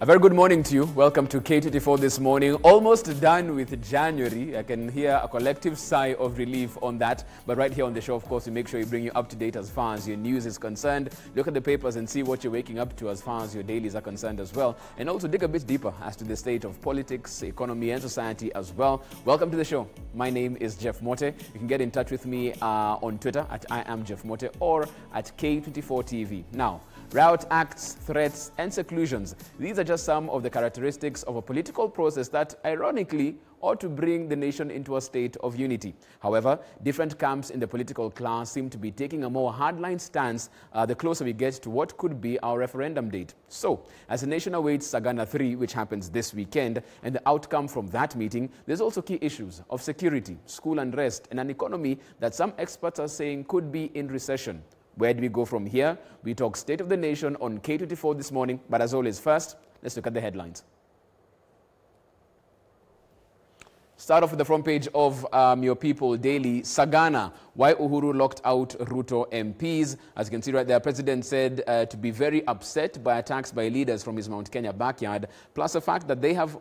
A very good morning to you. Welcome to K24 this morning. Almost done with January. I can hear a collective sigh of relief on that. But right here on the show, of course, we make sure we bring you up to date as far as your news is concerned. Look at the papers and see what you're waking up to as far as your dailies are concerned as well. And also dig a bit deeper as to the state of politics, economy and society as well. Welcome to the show. My name is Jeff Mote. You can get in touch with me on Twitter at @IamJeffMote or at K24TV. Now, rout acts, threats and seclusions. These are just some of the characteristics of a political process that, ironically, ought to bring the nation into a state of unity. However, different camps in the political class seem to be taking a more hardline stance the closer we get to what could be our referendum date. So, as the nation awaits Sagana 3, which happens this weekend, and the outcome from that meeting, there's also key issues of security, school unrest, and an economy that some experts are saying could be in recession. Where do we go from here? We talk State of the Nation on K24 this morning. But as always, first, let's look at the headlines. Start off with the front page of your People Daily. Sagana, why Uhuru locked out Ruto MPs. As you can see right there, President said to be very upset by attacks by leaders from his Mount Kenya backyard, plus the fact that they have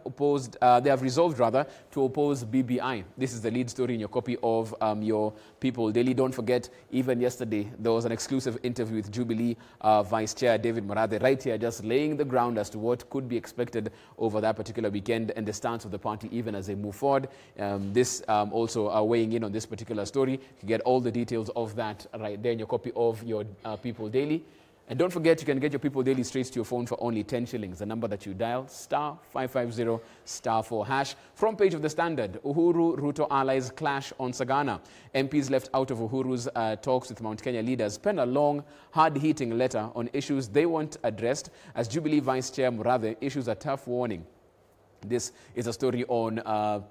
resolved to oppose BBI. This is the lead story in your copy of your People Daily. Don't forget, even yesterday, there was an exclusive interview with Jubilee Vice Chair David Morade right here, just laying the ground as to what could be expected over that particular weekend and the stance of the party even as they move forward. Also weighing in on this particular story. You can get all the details of that right there in your copy of your People Daily. And don't forget, you can get your People Daily straight to your phone for only 10 shillings. The number that you dial, *550 *4#. Front page of the Standard, Uhuru Ruto allies clash on Sagana. MPs left out of Uhuru's talks with Mount Kenya leaders pen a long, hard-hitting letter on issues they want addressed as Jubilee Vice Chair Murathe issues a tough warning. This is a story on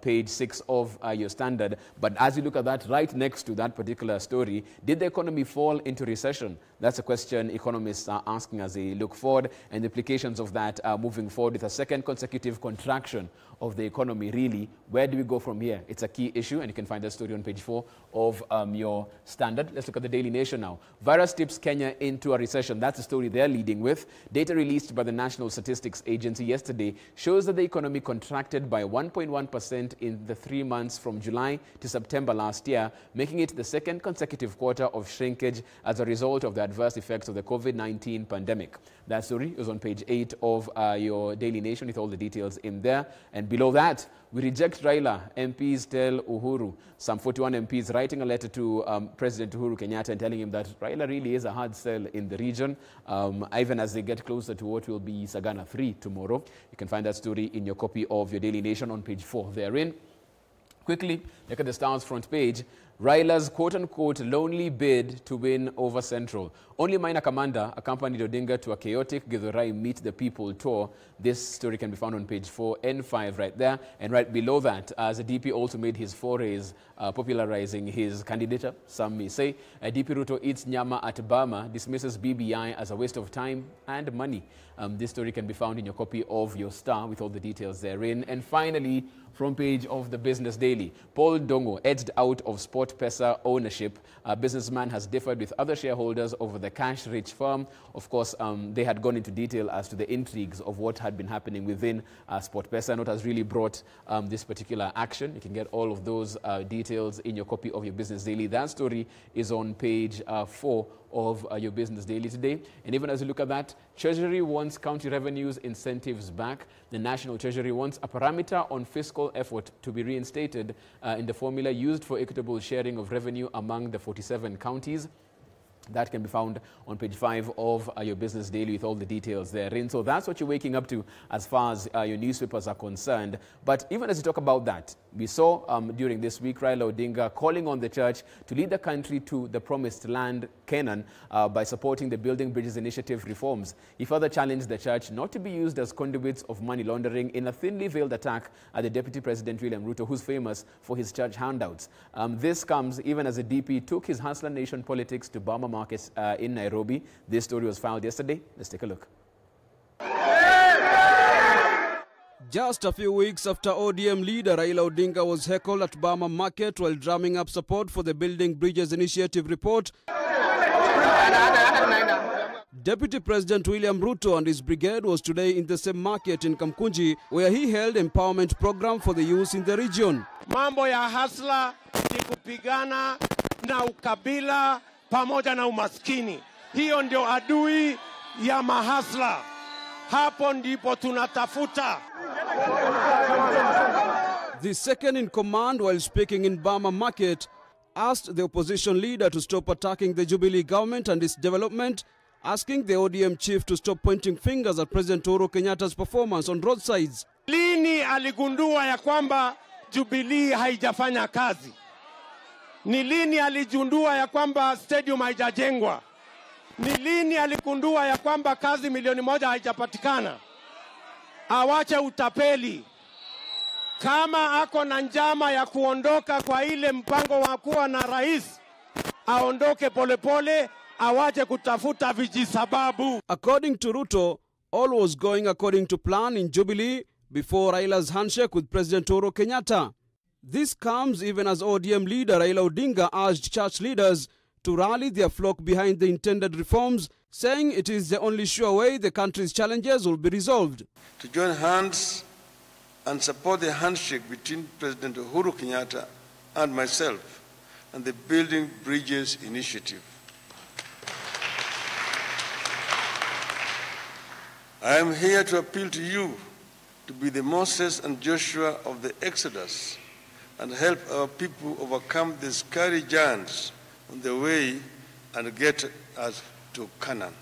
page 6 of your Standard. But as you look at that, right next to that particular story, did the economy fall into recession? That's a question economists are asking as they look forward, and the implications of that moving forward with a second consecutive contraction of the economy. Really, where do we go from here? It's a key issue, and you can find that story on page 4 of your Standard. Let's look at the Daily Nation now. Virus tips Kenya into a recession. That's the story they're leading with. Data released by the National Statistics Agency yesterday shows that the economy contracted by 1.1% in the 3 months from July to September last year, making it the second consecutive quarter of shrinkage as a result of the adverse effects of the COVID-19 pandemic. That story is on page 8 of your Daily Nation with all the details in there. And below that, we reject Raila, MPs tell Uhuru. Some 41 MPs writing a letter to President Uhuru Kenyatta and telling him that Raila really is a hard sell in the region, even as they get closer to what will be Sagana 3 tomorrow. You can find that story in your copy of your Daily Nation on page 4 therein. Quickly, look at the Star's front page. Raila's quote-unquote lonely bid to win over Central. Only minor commander accompanied Odinga to a chaotic Githurai Meet the People tour. This story can be found on page 4 and 5 right there. And right below that, as the DP also made his forays popularizing his candidature, some may say. DP Ruto eats nyama at Bama, dismisses BBI as a waste of time and money. This story can be found in your copy of your Star with all the details therein. And finally, front page of the Business Daily. Paul Dongo edged out of Sport Pesa ownership. A businessman has differed with other shareholders over the cash-rich firm. Of course, they had gone into detail as to the intrigues of what had been happening within Sport Pesa and what has really brought this particular action. You can get all of those details in your copy of your Business Daily. That story is on page 4 of your Business Daily today. And even as you look at that, Treasury wants county revenues incentives back. The National Treasury wants a parameter on fiscal effort to be reinstated in the formula used for equitable sharing of revenue among the 47 counties. That can be found on page 5 of your Business Daily with all the details therein. So that's what you're waking up to as far as your newspapers are concerned. But even as you talk about that, we saw during this week Raila Odinga calling on the church to lead the country to the promised land, Canaan, by supporting the Building Bridges Initiative reforms. He further challenged the church not to be used as conduits of money laundering in a thinly veiled attack at the Deputy President William Ruto, who's famous for his church handouts. This comes even as the DP took his Hustler Nation politics to Bama markets in Nairobi. This story was filed yesterday. Let's take a look. Just a few weeks after ODM leader Raila Odinga was heckled at Bama Market while drumming up support for the Building Bridges Initiative report, Deputy President William Ruto and his brigade was today in the same market in Kamkunji, where he held empowerment program for the youth in the region. Mambo ya hasla ni kupigana na ukabila pamoja na umaskini. Hiyo ndio adui ya mahasla. Hapo ndipo tunatafuta. The second in command, while speaking in Bama Market, asked the opposition leader to stop attacking the Jubilee government and its development, asking the ODM chief to stop pointing fingers at President Uhuru Kenyatta's performance on roadsides. Lini aligundua ya kwamba Jubilee haijafanya kazi? Ni lini aligundua ya kwamba stadium haijajengwa? Ni lini aligundua ya kwamba kazi milioni 1 haijapatikana? Awache utapeli. Kama ako na njama ya kuondoka kwa ile mpango wa kuwa na rais, aondoke polepole, awache kutafuta vijisababu. According to Ruto, all was going according to plan in Jubilee before Raila's handshake with President Uhuru Kenyatta. This comes even as ODM leader Raila Odinga urged church leaders to rally their flock behind the intended reforms, saying it is the only sure way the country's challenges will be resolved. To join hands and support the handshake between President Uhuru Kenyatta and myself and the Building Bridges initiative. I am here to appeal to you to be the Moses and Joshua of the Exodus and help our people overcome the scary giants on the way and get us to Canaan.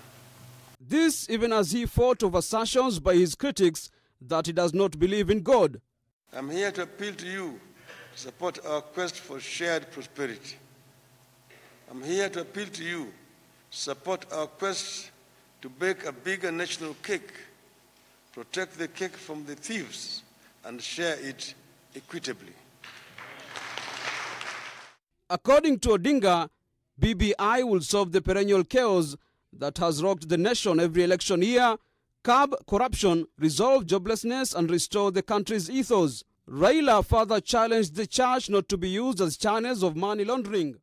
This even as he fought over assertions by his critics that he does not believe in God. I'm here to appeal to you to support our quest for shared prosperity. I'm here to appeal to you to support our quest to bake a bigger national cake, protect the cake from the thieves, and share it equitably. According to Odinga, BBI will solve the perennial chaos that has rocked the nation every election year, curb corruption, resolve joblessness, and restore the country's ethos. Raila further challenged the church not to be used as channels of money laundering.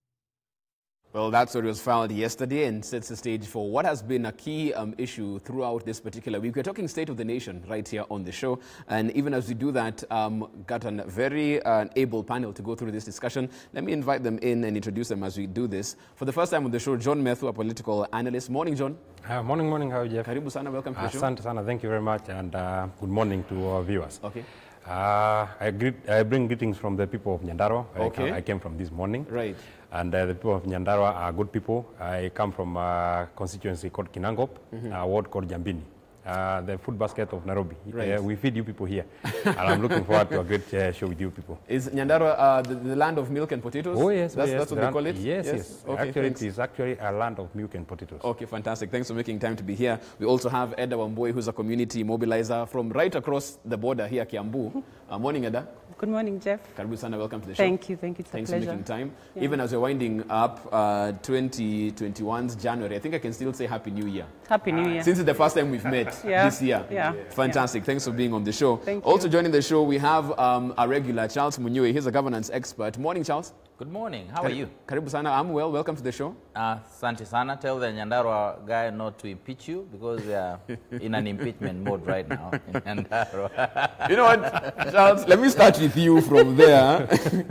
Well, that story was filed yesterday and sets the stage for what has been a key issue throughout this particular week. We're talking State of the Nation right here on the show. And even as we do that, got a very able panel to go through this discussion. Let me invite them in and introduce them as we do this. For the first time on the show, John Methu, a political analyst. Morning, John. Morning. How are you, Jeff? Karibu sana, welcome to the show. Asante sana, thank you very much, and good morning to our viewers. Okay. I bring greetings from the people of Nyandarua. Okay. I came from this morning. Right. And the people of Nyandarua are good people. I come from a constituency called Kinangop, a ward called Jambini. The food basket of Nairobi. Right. We feed you people here. And I'm looking forward to a great show with you people. Is Nyandarua the land of milk and potatoes? Oh, yes. That's what they call it? Yes. Okay, actually, it is actually a land of milk and potatoes. Okay, fantastic. Thanks for making time to be here. We also have Eda Wamboi, who's a community mobilizer from right across the border here, Kiambu. Morning, Eda. Good morning, Jeff. Karibu sana, welcome to the show. Thank you. It's Thanks a pleasure. for making time. Yeah. Even as we're winding up 2021's January, I think I can still say Happy New Year. Happy New Year. Since it's the first time we've met this year. Yeah. Fantastic. Thanks for being on the show. Thank Also you. joining the show, we have our regular, Charles Munyue. He's a governance expert. Morning, Charles. Good morning. How are you? Karibu sana. I'm well. Welcome to the show. Asante sana. Tell the Nyandarua guy not to impeach you because they are in an impeachment mode right now in Nyandarua. You know what, Charles? Let me start with you from there.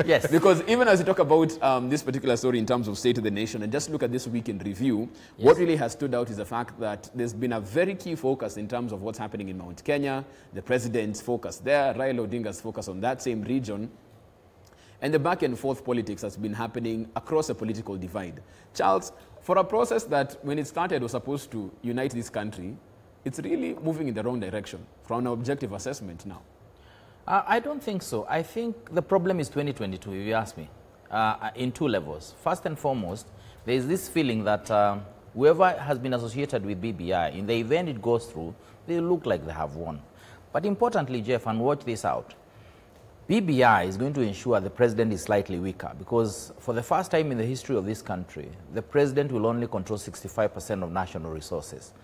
Yes. Because even as we talk about this particular story in terms of State of the Nation and just look at this week in review, what really has stood out is the fact that there's been a very key focus in terms of what's happening in Mount Kenya, the president's focus there, Raila Odinga's focus on that same region, and the back and forth politics has been happening across a political divide. Charles, for a process that when it started was supposed to unite this country, it's really moving in the wrong direction from an objective assessment now. I don't think so. I think the problem is 2022, if you ask me, in two levels. First and foremost, there is this feeling that whoever has been associated with BBI, in the event it goes through, they look like they have won. But importantly, Jeff, and watch this out, BBI is going to ensure the president is slightly weaker because for the first time in the history of this country, the president will only control 65% of national resources.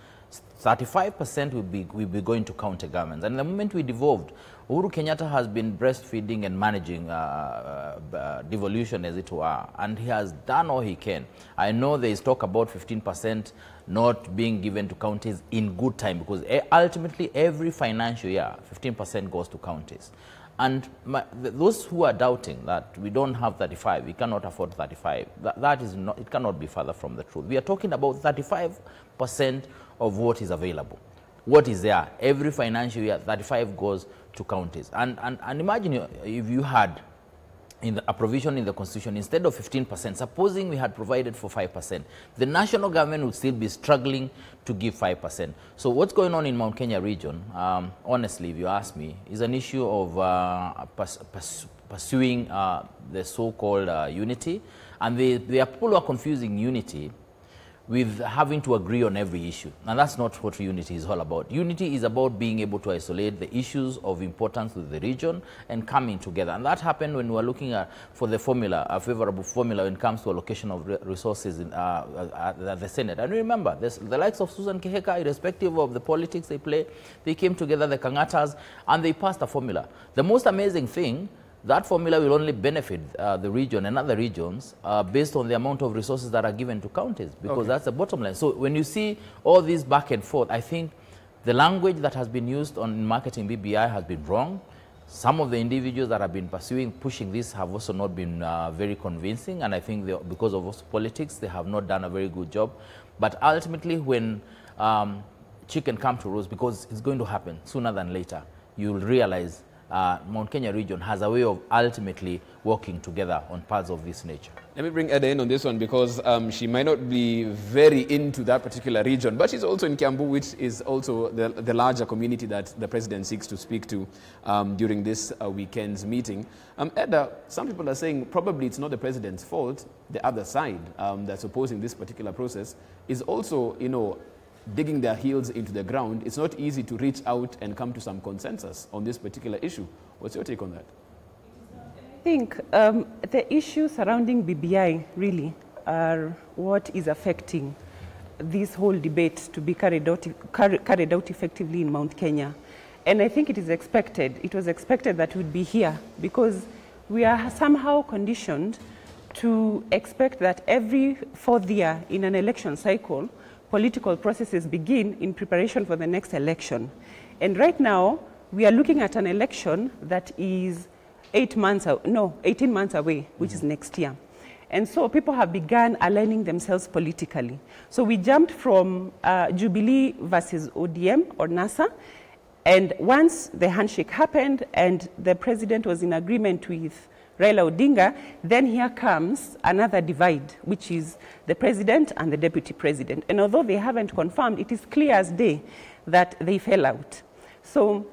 35% will be going to counter governments. And the moment we devolved Uhuru Kenyatta has been breastfeeding and managing devolution, as it were, and he has done all he can. I know there is talk about 15% not being given to counties in good time, because ultimately every financial year, 15% goes to counties. And those who are doubting that we don't have 35, we cannot afford 35, that is not, it cannot be further from the truth. We are talking about 35% of what is available. What is there? Every financial year, 35 goes to counties. And imagine if you had a provision in the Constitution, instead of 15%, supposing we had provided for 5%, the national government would still be struggling to give 5%. So what's going on in Mount Kenya region, honestly, if you ask me, is an issue of pursuing the so-called unity. And they are people who are confusing unity with having to agree on every issue. And that's not what unity is all about. Unity is about being able to isolate the issues of importance to the region and coming together. And that happened when we were looking for the formula, a favorable formula when it comes to allocation of resources at the Senate. And remember, the likes of Susan Keheka, irrespective of the politics they play, they came together, the Kangatas, and they passed a formula. The most amazing thing, that formula will only benefit the region and other regions based on the amount of resources that are given to counties, because that's the bottom line. So when you see all this back and forth, I think the language that has been used on marketing BBI has been wrong. Some of the individuals that have been pushing this have also not been very convincing, and I think because of also politics, they have not done a very good job. But ultimately, when chicken comes to roast, because it's going to happen sooner than later, you'll realize Mount Kenya region has a way of ultimately working together on parts of this nature. Let me bring Eda in on this one, because she might not be very into that particular region, but she's also in Kiambu, which is also the larger community that the president seeks to speak to during this weekend's meeting. Eda, some people are saying probably it's not the president's fault. The other side that's opposing this particular process is also, digging their heels into the ground. It's not easy to reach out and come to some consensus on this particular issue. What's your take on that? I think the issues surrounding BBI really are what is affecting this whole debate to be carried out effectively in Mount Kenya. And I think it was expected that we'd be here, because we are somehow conditioned to expect that every fourth year in an election cycle, political processes begin in preparation for the next election. And right now, we are looking at an election that is 18 months away, which is next year. And so people have begun aligning themselves politically. So we jumped from Jubilee versus ODM or NASA, and once the handshake happened and the president was in agreement with Raila Odinga, then here comes another divide, which is the president and the deputy president. And although they haven't confirmed, it is clear as day that they fell out. So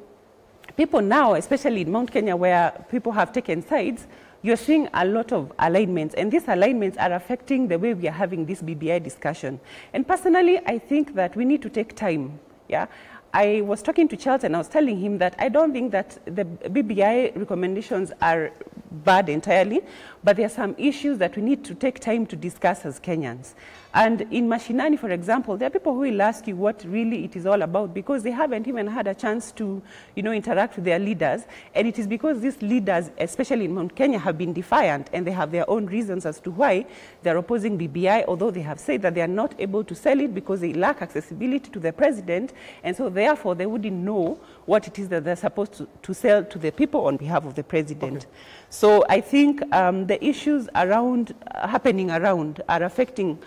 people now, especially in Mount Kenya, where people have taken sides, you're seeing a lot of alignments, and these alignments are affecting the way we are having this BBI discussion. And personally, I think that we need to take time. Yeah. I was talking to Charles and I was telling him that I don't think that the BBI recommendations are bad entirely, but there are some issues that we need to take time to discuss as Kenyans. And in Mashinani, for example, there are people who will ask you what really it is all about, because they haven't even had a chance to, interact with their leaders. And it is because these leaders, especially in Mount Kenya, have been defiant, and they have their own reasons as to why they're opposing BBI, although they have said that they are not able to sell it because they lack accessibility to the president, and so therefore they wouldn't know what it is that they're supposed to sell to the people on behalf of the president. Okay. So I think the issues happening around are affecting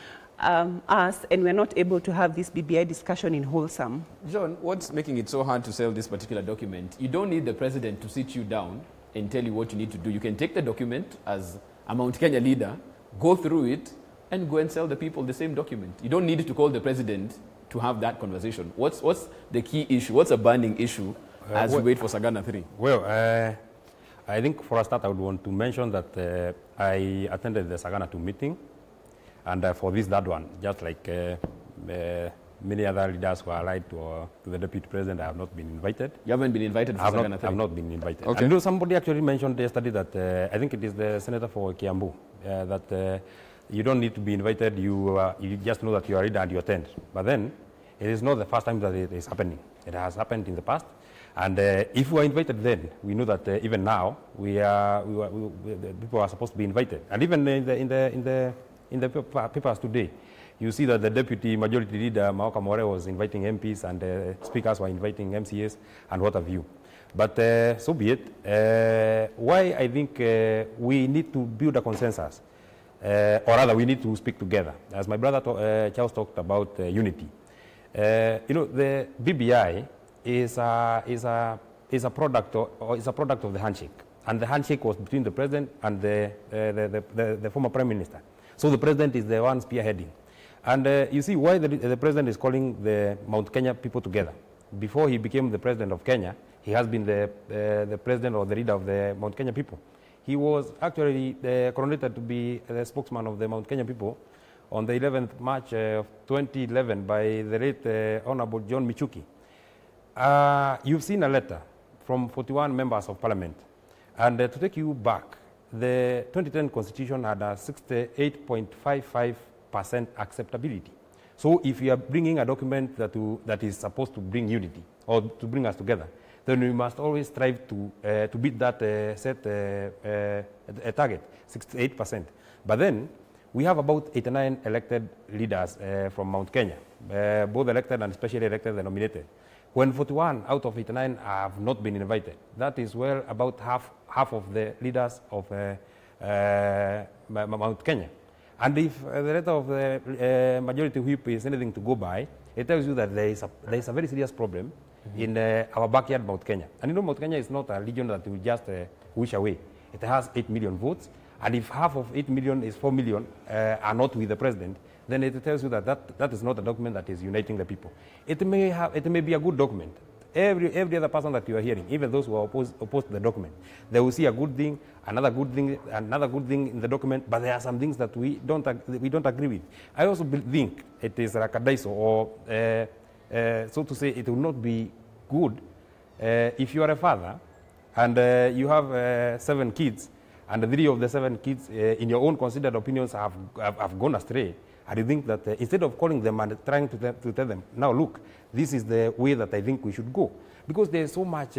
us, and we're not able to have this BBI discussion in wholesome. John, what's making it so hard to sell this particular document? You don't need the president to sit you down and tell you what you need to do. You can take the document as a Mount Kenya leader, go through it, and go and sell the people the same document. You don't need to call the president to have that conversation. What's the key issue? What's a burning issue as we wait for Sagana 3? Well, I think for a start, I would want to mention that I attended the Sagana 2 meeting. And for that one, just like many other leaders who are allied to the deputy president, I have not been invited. You haven't been invited for Sagana 3? I have not been invited. Okay. I know somebody actually mentioned yesterday that I think it is the senator for Kiambu, that you don't need to be invited, you just know that you are ready and you attend. But then, it is not the first time that it is happening. It has happened in the past. And if we are invited then, we know that even now, the people are supposed to be invited. And even in the papers today, you see that the Deputy Majority Leader, Maoka More, was inviting MPs and speakers were inviting MCAs and what have you. But so be it. Why I think we need to build a consensus, or rather we need to speak together. As my brother Charles talked about unity. You know, the BBI is a product of the handshake, and the handshake was between the president and the former prime minister. So the president is the one spearheading, and you see why the president is calling the Mount Kenya people together. Before he became the president of Kenya, he has been the president or the leader of the Mount Kenya people. He was actually coronated to be the spokesman of the Mount Kenya people on the 11th March of 2011 by the late Honorable John Michuki. You've seen a letter from 41 members of parliament. And to take you back, the 2010 constitution had a 68.55% acceptability. So if you are bringing a document that is supposed to bring unity or to bring us together, then we must always strive to beat that set target, 68%. But then we have about 89 elected leaders from Mount Kenya, both elected and specially elected and nominated. When 41 out of 89 have not been invited, that is well about half of the leaders of Mount Kenya. And if the letter of the majority whip is anything to go by, it tells you that there is a very serious problem in our backyard, Mount Kenya. And you know, Mount Kenya is not a region that we just wish away. It has 8 million votes, and if half of 8 million is 4 million are not with the president, then it tells you that is not a document that is uniting the people. It may be a good document. Every other person that you are hearing, even those who are opposed to the document, they will see a good thing, another good thing in the document, but there are some things that we don't agree with. I also think it is like a daiso, or so to say, it will not be good if you are a father and you have 7 kids, and 3 of the 7 kids, in your own considered opinions, have gone astray. And you think that instead of calling them and trying to tell them, now look, this is the way that I think we should go. Because there's so much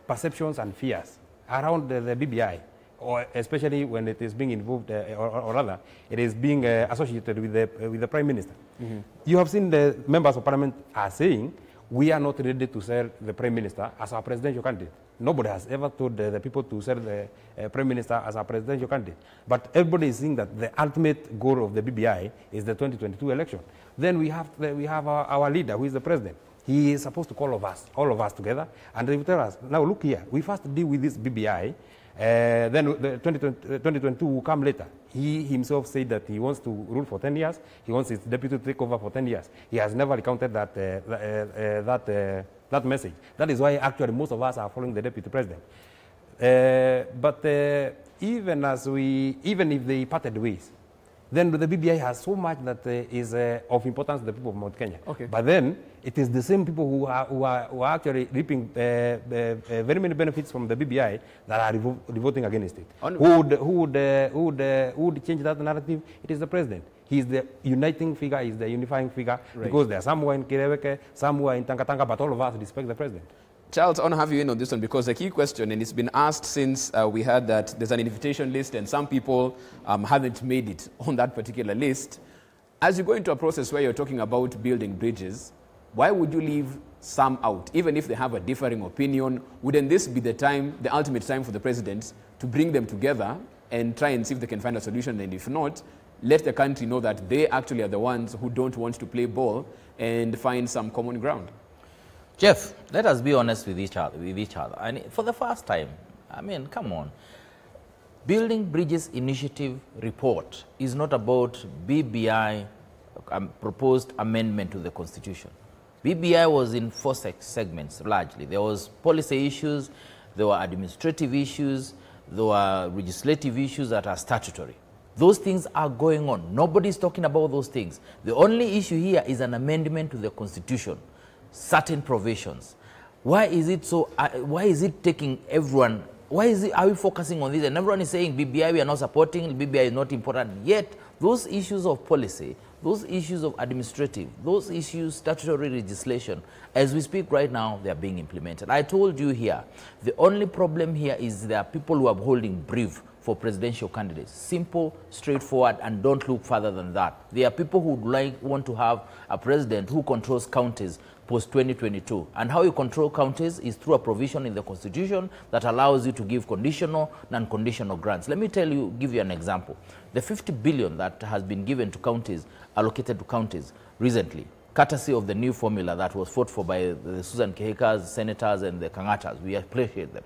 perceptions and fears around the BBI, or especially when it is being involved, or rather, it is being associated with the Prime Minister. Mm-hmm. You have seen the members of Parliament are saying, we are not ready to sell the Prime Minister as our presidential candidate. Nobody has ever told the people to sell the Prime Minister as a presidential candidate. But everybody is seeing that the ultimate goal of the BBI is the 2022 election. Then we have our leader, who is the president. He is supposed to call all of us together, and they will tell us, now look here, we first deal with this BBI, then the 2022 will come later. He himself said that he wants to rule for 10 years. He wants his deputy to take over for 10 years. He has never recounted that message. That is why actually most of us are following the deputy president. But even if they parted ways, then the BBI has so much that is of importance to the people of Mount Kenya. Okay. But then it is the same people who are actually reaping very many benefits from the BBI that are revolting against it. Who would change that narrative? It is the president. He is the uniting figure, he is the unifying figure, right. Because there are some who are in Kireweke, some who are in Tangatanga, but all of us respect the president. Charles, I want to have you in on this one, because the key question, and it's been asked since we heard that there's an invitation list and some people haven't made it on that particular list. As you go into a process where you're talking about building bridges, why would you leave some out? Even if they have a differing opinion, wouldn't this be the ultimate time for the president to bring them together and try and see if they can find a solution? And if not, let the country know that they actually are the ones who don't want to play ball and find some common ground. Jeff, let us be honest with each other. And for the first time, I mean, come on. Building Bridges Initiative report is not about BBI proposed amendment to the Constitution. BBI was in 4 segments, largely. There was policy issues, there were administrative issues, there were legislative issues that are statutory. Those things are going on. Nobody's talking about those things. The only issue here is an amendment to the Constitution. Certain provisions. Why is it so? Why is it taking everyone? Are we focusing on this? And everyone is saying BBI we are not supporting. BBI is not important. Yet those issues of policy, those issues of administrative, those issues, statutory legislation, as we speak right now, they are being implemented. I told you here, the only problem here is there are people who are holding brief for presidential candidates. Simple, straightforward, and don't look further than that. There are people who want to have a president who controls counties post-2022. And how you control counties is through a provision in the Constitution that allows you to give conditional, non-conditional grants. Let me give you an example. The 50 billion that has been given to counties, allocated to counties recently, courtesy of the new formula that was fought for by the Susan Kehikas, senators, and the Kangatas. We appreciate them.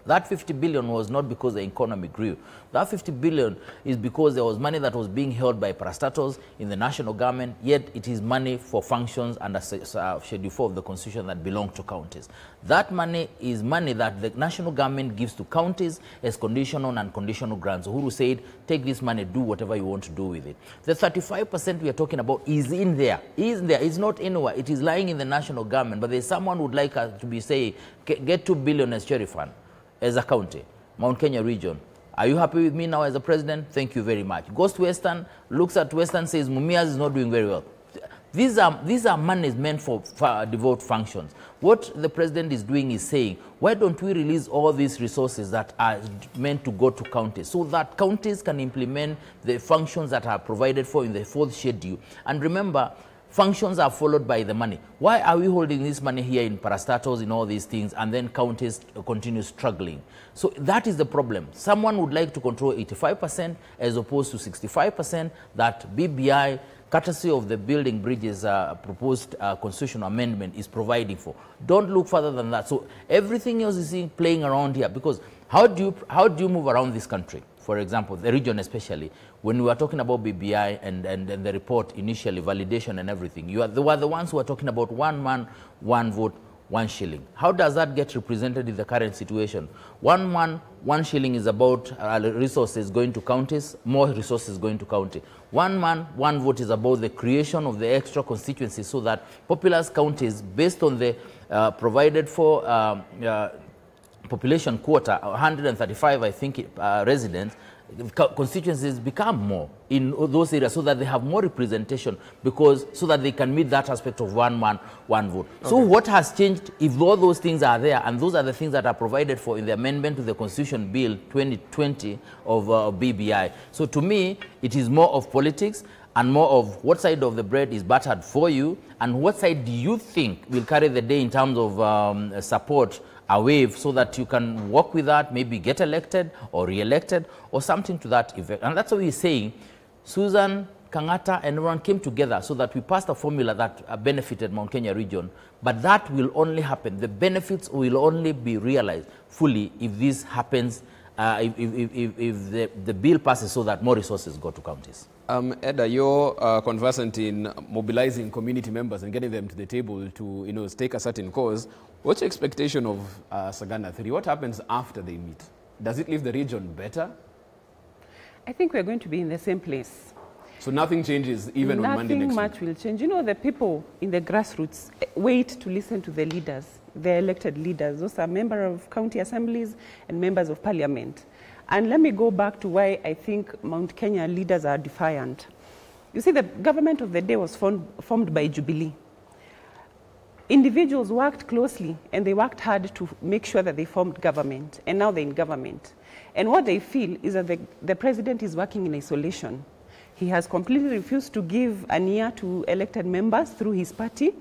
That 50 billion was not because the economy grew. That 50 billion is because there was money that was being held by parastatals in the national government, yet it is money for functions under Schedule 4 of the Constitution that belong to counties. That money is money that the national government gives to counties as conditional and conditional grants. Uhuru said, take this money, do whatever you want to do with it. The 35% we are talking about is in there. It's not anywhere. It is lying in the national government. But there's someone who would like us to be saying, get 2 billion as charity fund. As a county, Mount Kenya region. Are you happy with me now as a president? Thank you very much. Goes to Western, looks at Western, says Mumias is not doing very well. These are monies meant for devout functions. What the president is doing is saying, why don't we release all these resources that are meant to go to counties so that counties can implement the functions that are provided for in the 4th schedule. And remember, functions are followed by the money. Why are we holding this money here in parastatals, in all these things, and then counties continue struggling? So that is the problem. Someone would like to control 85% as opposed to 65% that BBI, courtesy of the Building Bridges proposed constitutional amendment, is providing for. Don't look further than that. So everything else is playing around here, because how do you move around this country? For example, the region especially, when we were talking about BBI and the report initially, validation and everything, they were the ones who were talking about 1 man, 1 vote, 1 shilling. How does that get represented in the current situation? 1 man, 1 shilling is about resources going to counties, more resources going to county. 1 man, 1 vote is about the creation of the extra constituencies so that populous counties, based on the provided for population quota, 135, I think, residents, constituencies become more in those areas so that they have more representation, so that they can meet that aspect of 1 man, 1 vote. Okay. So what has changed if all those things are there, and those are the things that are provided for in the amendment to the Constitution Bill 2020 of BBI? So to me, it is more of politics and more of what side of the bread is buttered for you, and what side do you think will carry the day in terms of support away, so that you can work with that, maybe get elected or re-elected or something to that effect. And that's what we're saying. Susan, Kangata, and everyone came together so that we passed a formula that benefited Mount Kenya region. But that will only happen. The benefits will only be realized fully if this happens, if the bill passes so that more resources go to counties. Edda, you're conversant in mobilizing community members and getting them to the table to stake a certain cause. What's your expectation of Sagana 3? What happens after they meet? Does it leave the region better? I think we're going to be in the same place. So nothing changes even on Monday next week? Nothing much will change. The people in the grassroots wait to listen to the leaders, the elected leaders. Those are members of county assemblies and members of parliament. And let me go back to why I think Mount Kenya leaders are defiant. You see, the government of the day was formed by Jubilee. Individuals worked closely and they worked hard to make sure that they formed government, and now they're in government. And what they feel is that the president is working in isolation. He has completely refused to give an ear to elected members through his party.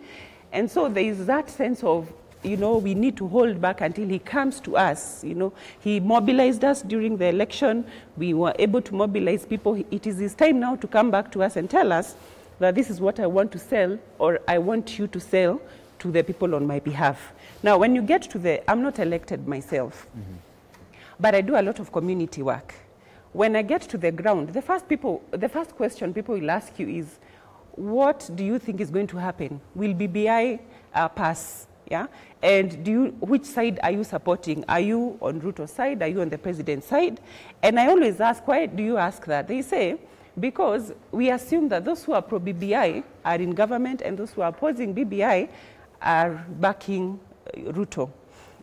And so there is that sense of, we need to hold back until he comes to us. He mobilized us during the election. We were able to mobilize people. It is his time now to come back to us and tell us that this is what I want to sell, or I want you to sell to the people on my behalf. Now, when you get to I'm not elected myself, but I do a lot of community work. When I get to the ground, the first question people will ask you is, what do you think is going to happen? Will BBI pass? Yeah? And which side are you supporting? Are you on Ruto's side? Are you on the president's side? And I always ask, why do you ask that? They say, because we assume that those who are pro-BBI are in government and those who are opposing BBI are backing Ruto.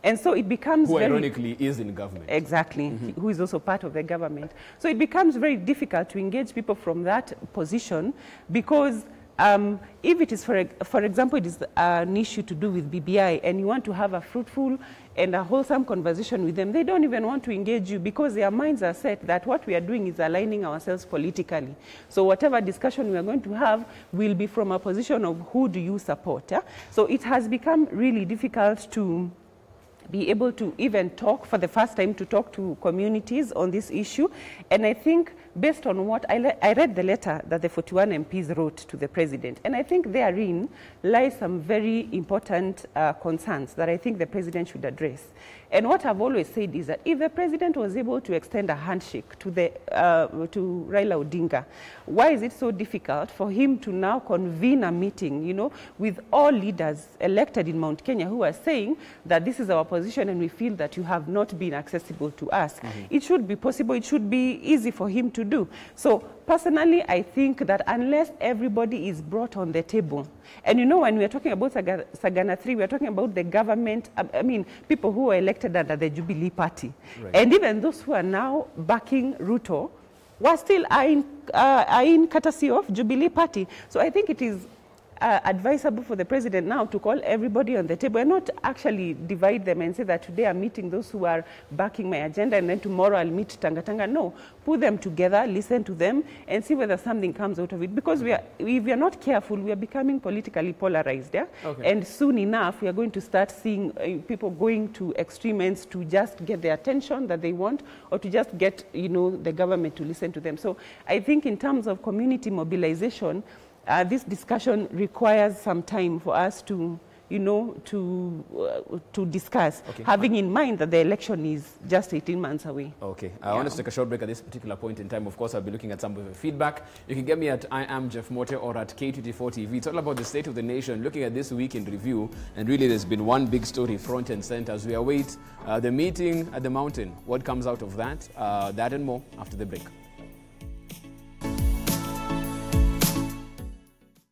And so it becomes who very... ironically is in government. Exactly, who is also part of the government. So it becomes very difficult to engage people from that position because if it is, for example, it is an issue to do with BBI and you want to have a fruitful and a wholesome conversation with them, they don't even want to engage you because their minds are set that what we are doing is aligning ourselves politically. So whatever discussion we are going to have will be from a position of who do you support. Yeah? So it has become really difficult to be able to even talk for the first time, to talk to communities on this issue. And I think based on what I read the letter that the 41 MPs wrote to the president, and I think therein lies some very important concerns that I think the president should address. And what I've always said is that if the president was able to extend a handshake to to Raila Odinga, why is it so difficult for him to now convene a meeting, you know, with all leaders elected in Mount Kenya who are saying that this is our position and we feel that you have not been accessible to us? It should be possible, it should be easy for him to do. So personally, I think that unless everybody is brought on the table, and you know, when we are talking about Sagana 3, we are talking about the government, I mean, people who were elected under the Jubilee Party. Right. And even those who are now backing Ruto were still in courtesy of Jubilee Party. So I think it is advisable for the president now to call everybody on the table and not actually divide them and say that today I'm meeting those who are backing my agenda and then tomorrow I'll meet Tanga. No, put them together, listen to them and see whether something comes out of it. Because if we are not careful, we are becoming politically polarized. Yeah? Okay. And soon enough, we are going to start seeing people going to extreme ends to just get the attention that they want or to just get, you know, the government to listen to them. So I think in terms of community mobilization, this discussion requires some time for us to, you know, to discuss, having in mind that the election is just 18 months away. Okay. I want to take a short break at this particular point in time. Of course, I'll be looking at some of the feedback. You can get me at I am Jeff Mote or at K24 TV. It's all about the state of the nation, looking at this week in review. And really, there's been one big story front and center as we await the meeting at the mountain. What comes out of that? That and more after the break.